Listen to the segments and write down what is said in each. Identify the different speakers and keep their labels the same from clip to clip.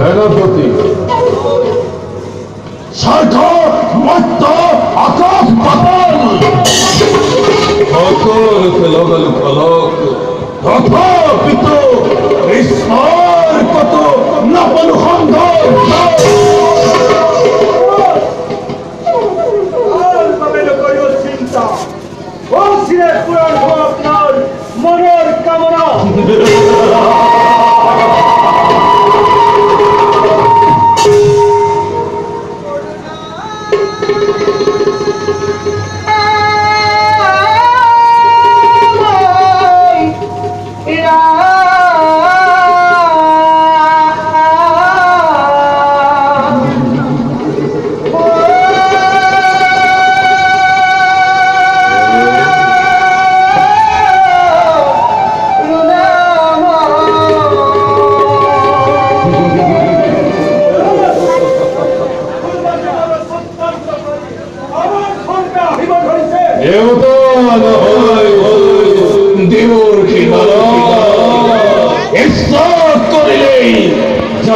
Speaker 1: সেনাপতি সার্থ মত্ত আকাশ পাতাল অকলকে লাগাল ফলক তথাপিত ঈশ্বর কত নাপন খন্ড
Speaker 2: চিন্তা ও সিলেট পুরাণ আপনার মনের কামনা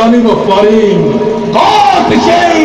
Speaker 1: জানিব পারি কত সেই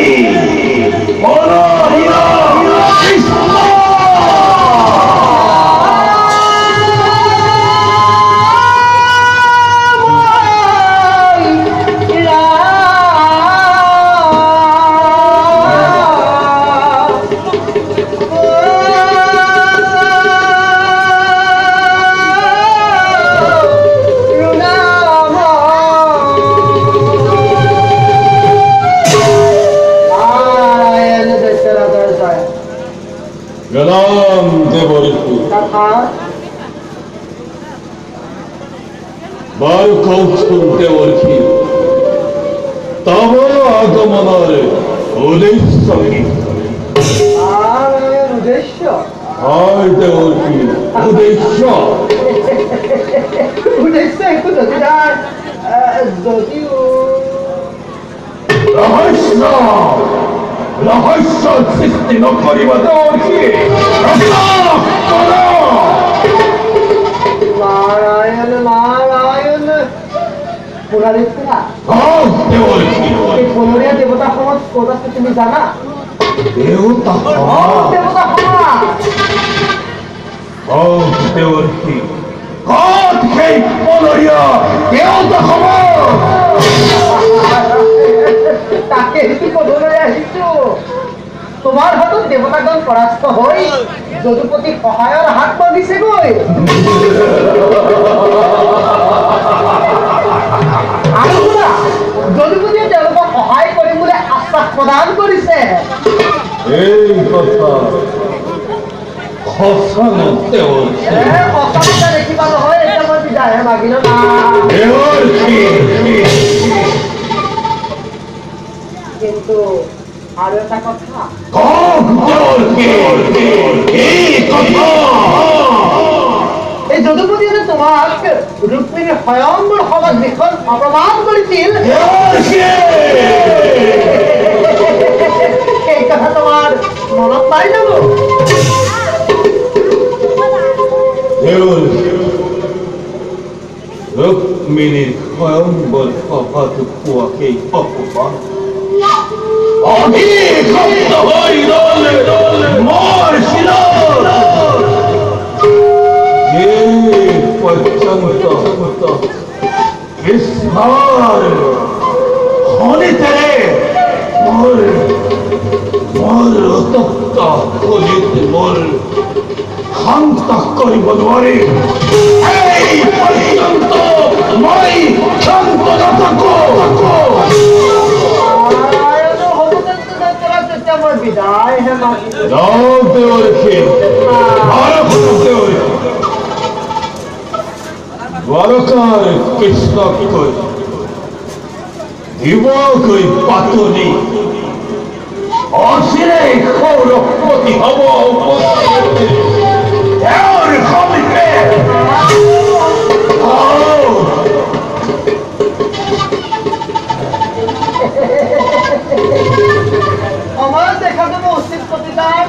Speaker 1: গেলাম দেবরপুর বার কৌশল দেবরকি তব আগমনের উদ্দেশ্য কি আর দেবরকি উদ্দেশ্য রহস্য রহস্য সৃষ্টি নকরিব দেবরকি
Speaker 2: নারায়ণ নারায়ণ পুনরিয়া দেবতা সমাজ কোথা থেকে তুমি জানা
Speaker 1: দেবতা
Speaker 2: দেবতা সমাজ
Speaker 1: দেবরকি কত সেই পুনরিয়া দেবতা সমাজ
Speaker 2: তাকে কবলৈ আহিছো তোমাৰ হাতত দেৱতাগণ পৰাস্ত হৈ যদুপতি সহায়ৰ হাত বান্ধিছেগৈ আৰু শুনা যদুপতিয়ে তেওঁলোকক সহায় কৰিম বুলি আশ্বাস প্ৰদান কৰিছে
Speaker 1: এই কথা সঁচা
Speaker 2: দেখিবা নহয় এতিয়া মই বিদায়হে মাগিলো না কিন্তু আৰু এটা কথা এই যদুপতিয়ে যে তোমাক ৰুক্মিণীৰ স্বয়ংবৰ সভাত যিখন অপমান কৰিছিল সেই কথা তোমাৰ মনত নাই জানো
Speaker 1: ৰুক্মিণীৰ স্বয়ংবৰ সভাত পোৱা সেই অপমান অধিক হৈ মোৰ শিলৰ পৰ্যন্ত কৃষ্ণৰ শনিতেৰে মোৰ উত্তপ্ত শনিত মোৰ শান্ত কৰিব নোৱাৰি এই পৰ্যন্ত মই শান্ত নাথাকো বিদায়হে মাগিলো দ্বারকার কৃষ্ণকৈ দিবকৈ পাতনি অচিৰে সৌৰপতি হব তেওঁৰ সমীপে
Speaker 2: আমার দেখা দেবো উচিত প্রতিদান